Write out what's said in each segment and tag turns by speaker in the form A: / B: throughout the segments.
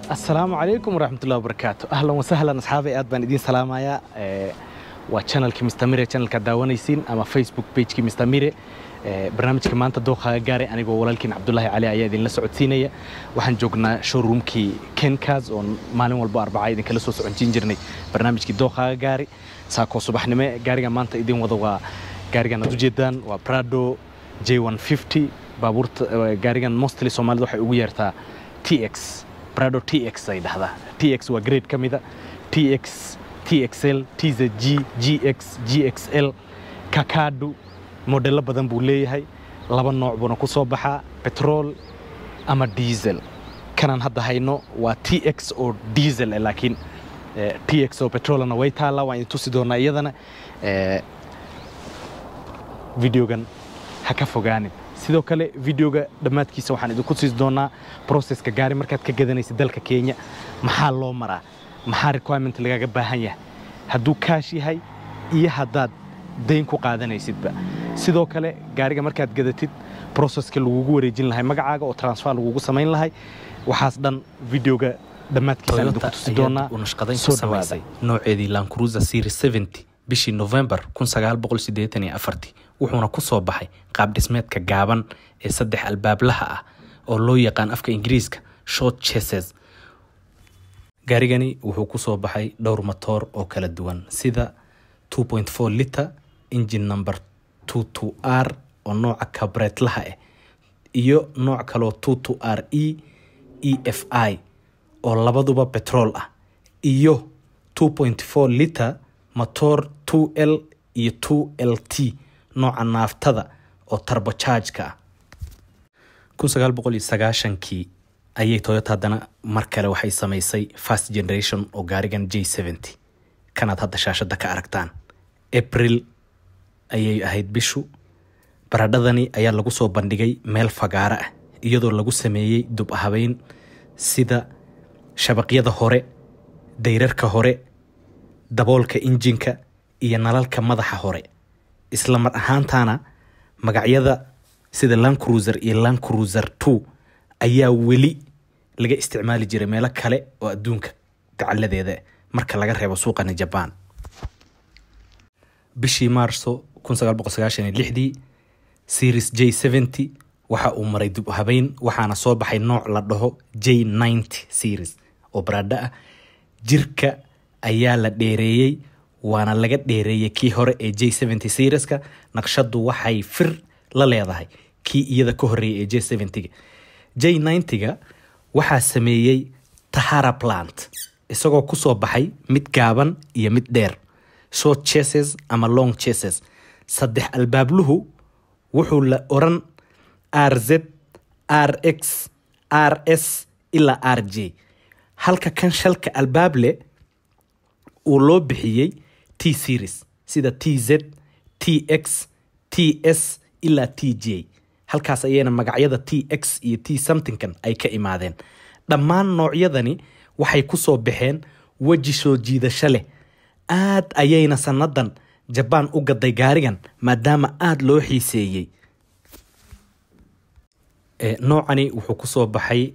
A: السلام عليكم ورحمة الله وبركاته. أهلا وسهلا أصحابي أدبان إدين سلام يا وشانل كمستمرة شانل كداوانيسين أما فيسبوك بيج كمستمرة برنامج كمان تدوخها جاري أنا بقول لكن عبد الله علي عيادين لسعود سينية وحن جوجنا شوروم كي كينكاز on مالين والبأربعة إذن كل سوس عن جينجرني برنامج كدوخها جاري ساكو صباح نما جاري كمان تإدين وضوا جاري كنا دوجدان وبرادو J150 بابورت جاري كان مستلي سومال دوحي ويرتا TX برادو TX أيده هذا TX وجريد كميدا TX TXL TZG GX GXL كاكادو موديل بدن بولي هاي لبن نوع بناكو صباحا بترول أما ديزل كان هذا هاينو و TX أو ديزل لكن TX أو بترول أنا ويتالا وين توصدونا أيضا فيديو كان هكفوجاني sidoo kale videoga dhamaadkiisa waxaan idinku sii doonaa processka gaari markaad ka gadanaysid dalka Kenya maxaa loo maraa maxaa requirement lagaga baahan yahay hadduu kaash yahay iyo haddaad deyn ku qaadanaysidba sidoo kale gaariga markaad gadatid processka lagugu wareejin lahay magacaaga oo transfer lagugu samayn lahay waxaas dhan videoga dhamaadkiisa idinku sii doonaa
B: soo dhawaasay nooceedii Land Cruiser Series 70 bishii November 1984 wuxuuna ku soo baxay qaab dhismeedka gaaban ee saddex albaablaha ah oo loo yaqaan afka Ingiriiska short chassis gaarigani wuxuu ku soo baxay dhowr matoor oo kala duwan sida 2.4 liter engine number 22R oo nooca carburetor ah iyo nooc kale oo 22RE EFI oo labaduba petrol ah iyo 2.4 liter motor 2L iyo 2LT nooca naaftada oo turbocharge ka 1990kii ayay Toyota hadana mar kale waxay sameysay first generation oo gaarigan J70 kanaad hadda shaashada ka aragtaan April ayay ahayd bishu baradhadani ayaa lagu soo bandhigay meel fagaara ah iyadoo lagu sameeyay dub habeyn sida shabaqyada hore dayrarka hore daboolka injinka iyo nalalka madaxa hore isla mar ahaantaana magacyada sida Land Cruiser iyo Land Cruiser 2 ayaa weli laga isticmaali jiray meelo kale oo adduunka gacaladeeda marka laga reebo suuqa Japan bishii Maarso 1996 Series J70 waxa uu maray dib u habeyn waxaana soo baxay nooc la dhaho J90 series oo barada ah jirka ayaa la dheereeyay waana laga dheereeyay kii hore ee J70 serieska naqshadu waxay fir la leedahay kii iyada ka horeeyay ee J70 J90ga waxa sameeyay Tahara plant isagoo ku soo baxay mid gaaban iyo mid dheer short chassis ama long chassis saddex albaabluhu wuxuu la oran RZ RX RS ila RJ halka kan shalka albaable uu loo bixiyay T series sida TZ TX TS ila TJ halkaas ayayna magacyada TX iyo T something kan ay ka imaadeen dhammaan noocyadani waxay ku soo baxeen waji soo jiidasho leh aad ayayna sanadan Japan u gaday gaarigan maadaama aad loo xiiseeyay noocani wuxuu ku soo baxay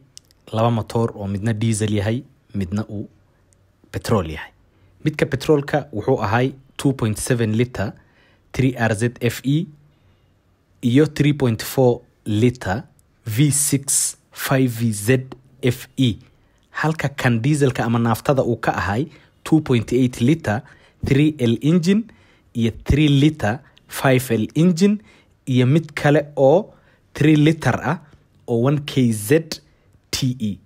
B: laba motor oo midna diesel yahay midna uu petrol yahay midka petrolka wuxuu ahay 2.7 liter 3RZ FE iyo 3.4 liter V6 5VZ FE halka kan dieselka ama naaftada uu ka ahay 2.8 liter 3L engine iyo 3 liter 5L engine iyo mid kale oo 3 liter ah oo 1KZ TE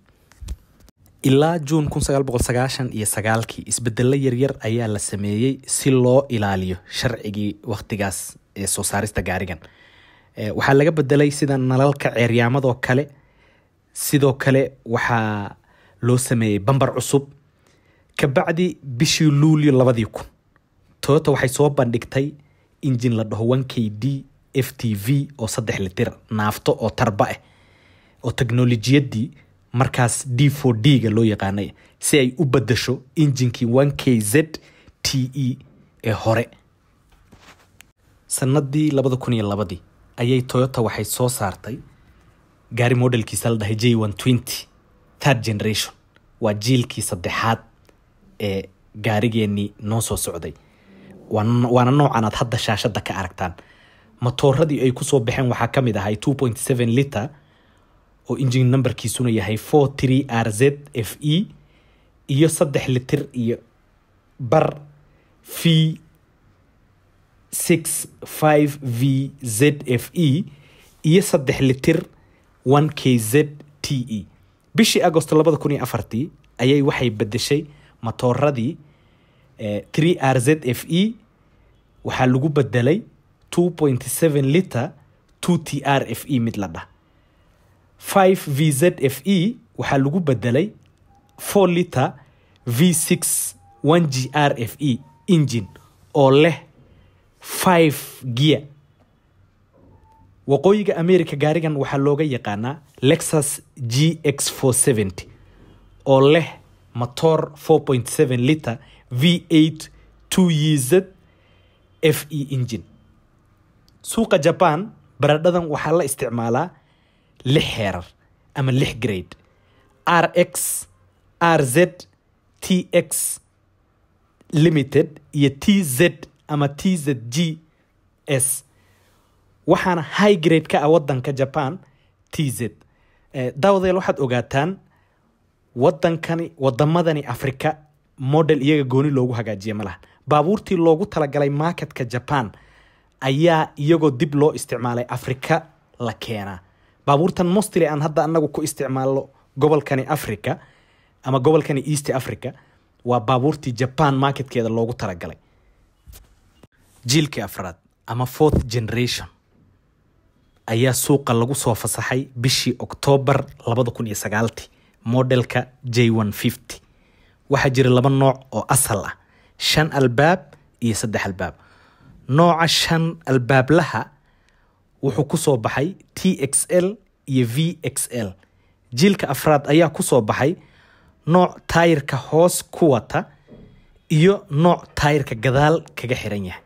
B: ilaa June 1999 isbeddello yaryar ayaa la sameeyay si loo ilaaliyo sharcigii waqtigaas ee soo saarista gaarigan waxa laga bedelay sida nalalka ceeryaamada kale sidoo kale waxa loo sameeyay bambar cusub ka bacdi bishii Luulyo 2000 Toyota waxay soo bandhigtay engine la dhaho 1KD FTV oo 3 litir naafto oo tarba ah oo teknoolajiyadii markaas D4D ga loo yaqaanay si ay u bedesho engine-kii 1KZ TE ee hore sanadii 2002 ayay Toyota waxay soo saartay gaari modelkiisa la dhahay J120 third generation waa jiilkii saddexaad ee gaarigeenii noo soo socday waana noocan aad hadda shaashada ka aragtaan matooradii ay ku soo baxeen waxaa ka mid ahay 2.7 liter oo engine numberkiisuna yahay 43RZ FE iyo 3 litir iyo bar V65V ZFE iyo 3 litir 1KZ TE bishii Agosto 2004 ayay waxay bedeshay matooradii 3RZ FE waxaa lagu bedelay 2.7 liter 2TR FE mid la dhah 5VZ FE waxaa lagu bedelay 4 liter V6 1GR FE engine oo leh 5 gear waqooyiga America gaarigan waxaa looga yaqaanaa Lexus GX470 oo leh motor 4.7 liter V8 2YZ FE engine suuqa Japan baradhadan waxaa la isticmaalaa 6 heerar ama 6 grade RX RZ TX Limited iyo TZ ama TZGS waxaana high grade ka wadanka Japan TZ dawdeel waxaad ogaataan wadamadani Afrika model iyaga gooni loogu hagaajiye malaha baabuurtii loogu talagalay marketka Japan ayaa iyagoo dib loo isticmaalay Afrika la keenaa baabuurtan mostly aan hadda anagu ku isticmaalo gobolkani Afrika ama gobolkani East Africa waa baabuurtii Japan marketkeeda loogu talagalay jiilkii afraad ama 4th generation ayaa suuqa lagu soo fasaxay bishii October 2009 modelka J150 waxaa jira laba nooc oo asal ah 5 albaab iyo 3 albaab nooca 5 albaab laha wuxuu ku soo baxay TXL iyo VXL jiilka afraad ayaa ku soo baxay nooc taayirka hoos ku wata iyo nooc taayirka gadaal kaga xiran yahay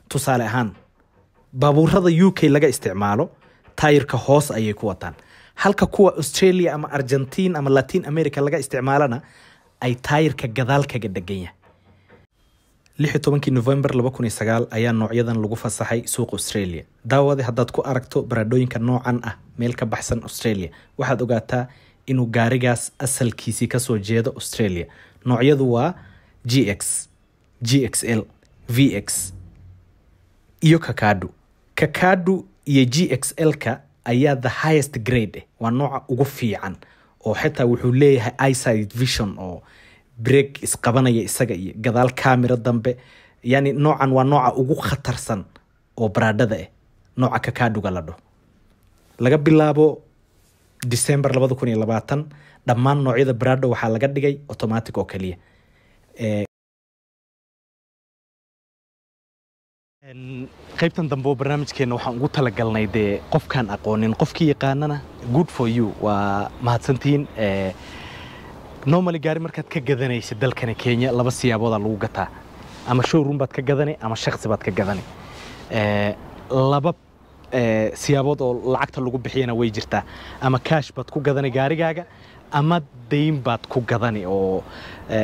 B: tusaale ahaan baabuurada UK laga isticmaalo taayirka hoos ayay ku wataan halka kuwa Australia ama Argentina ama Latin America laga isticmaalana ay taayirka gadaal kaga dhagan yahay 16 November 2009 ayaa noocyadan lagu fasaxay suuqa Australia daawada haddaad ku aragto baradhooyinka noocan ah meel ka baxsan Australia waxaad ogaataa inuu gaarigaas asalkiisii ka soo jeedo Australia noocyadu waa GX GXL VX iyo Kakadu iyo GXL-ka ayaa the highest grade waa nooca ugu fiican oo xitaa wuxuu leeyahay eyesight vision oo brake isqabanaya isaga iyo gadaal camera dambe yani noocan waa nooca ugu khatarsan oo baradhada nooca Kakaduga la dhaho laga bilaabo December 2020 dhammaan noocyada baradho waxaa laga dhigay automatic oo kaliya
A: qaybtan dambe barnaamijkeena waxaan ugu talagalnay de qofkan aqoonin qofkii yaqaanana good for you waa mahadsantiin normally gaari markaad ka gadanaysid dalkana Kenya laba siyaabood lagu gataa ama showroom baad ka gadanay ama shakhsi baad ka gadanay laba siyaabood oo lacagta lagu bixiyana way jirtaa ama cash baad ku gadanay gaarigaaga ama deyn baad ku gadanay oo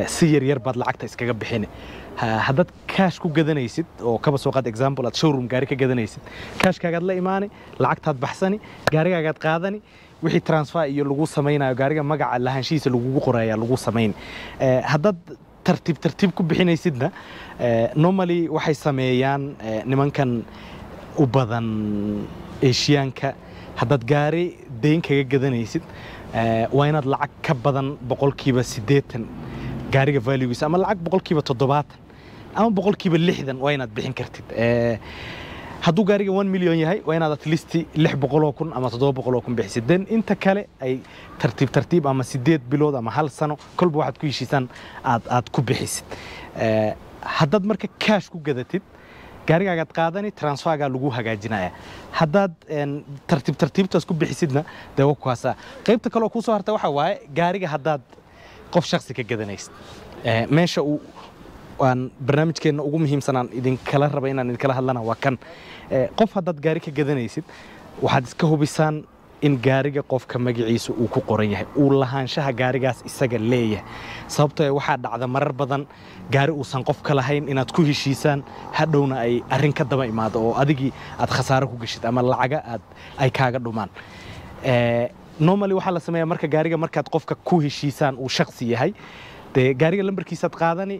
A: si yar baad lacagta iskaga bixinay haddaad cash ku gadanaysid oo kaba soo qaad example aad showroom gaari ka gadanaysid cashkaagaad la imaanay lacagtaad baxsani gaarigaagaad qaadani wixii transfer iyo lagu samaynayo gaariga magaca lahaanshiisa lagu qorayaa lagu samayn haddaad tartiib ku bixinaysidna normally waxay sameeyaan nimankan u badan Asianka haddaad gaari deyn kaga gadanaysid waa inaad lacag ka badan 80% gaariga valuegiisa ama lacag 70% ama 60% waa inaad bixin kartid hadduu gaariga 1 milyan yahay waa inaad at least 600,000 ama 700,000 bixisid den inta kale ay tartiib ama 8 bilood ama hal sano kolba waxaad ku heshiisaan aad ku bixisid haddaad marka cash ku gadatid gaarigaagaad qaadani transferga lagu hagaajinaya haddaad tartiibtaas ku bixisidna dee wakaasa qaybta kale oo ku soo harta waxa waaye gaariga haddaad qof shakhsi ka gadanaysid meesha uu waan barnaamijkeena ugu muhiimsanaan idin kala raba inaan idin kala hadlana waa kan qof haddaad gaari ka gadanaysid waxaad iska hubisaan in gaariga qofka magaciisa uu ku qoran yahay uu lahaanshaha gaarigaas isaga leeyahay sababtoo waxaa dhacda marar badan gaari uusan qofka lahayn inaad ku heshiisaan hadhowna ay arrin ka daba imaado oo adigii aad khasaaro ku gashid ama lacaga ay kaaga dhumaan normally waxaa la sameeyaa marka gaariga markaad qofka ku heshiisaan uu shakhsi yahay dee gaariga lambarkiisaad qaadani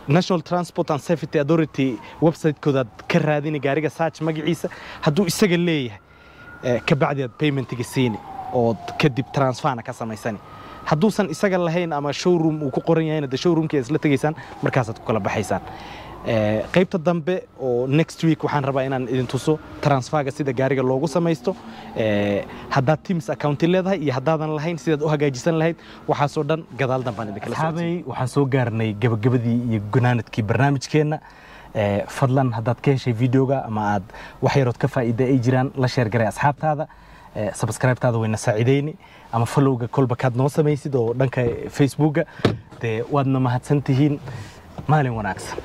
A: National Transport and Safety Authority website-koodaad ka raadini gaariga search magaciisa hadduu isaga leeyahay ka bacdi aad payment-iga siini oo kadib transferna ka samaysani hadduusan isaga lahayn ama showroom uu ku qoran yahayna de showroomkii isla tegaysaan markaasaad ku kala baxaysaan qaybta dambe oo next week waxaan rabaa inaan idin tuso transferga sida gaariga loogu samaysto haddaad Teams account leedahay iyo haddaadan lahayn sidaad u hagaajisan lahayd waxaasoo dhan gadaal dambaan idinkala socodsiin waxaan soo gaarnay gabagabadii iyo gunaanadkii barnaamijkeenna fadlan haddaad ka heshay videoga ama aad wax yarood ka faa'iido ay jiraan la share garay asxaabtaada subscribe-taada wayna saacidayni ama followga kolba kaad noo samaysid oo dhanka Facebook-ga dee waadna mahadsantihiin maalin wanaagsan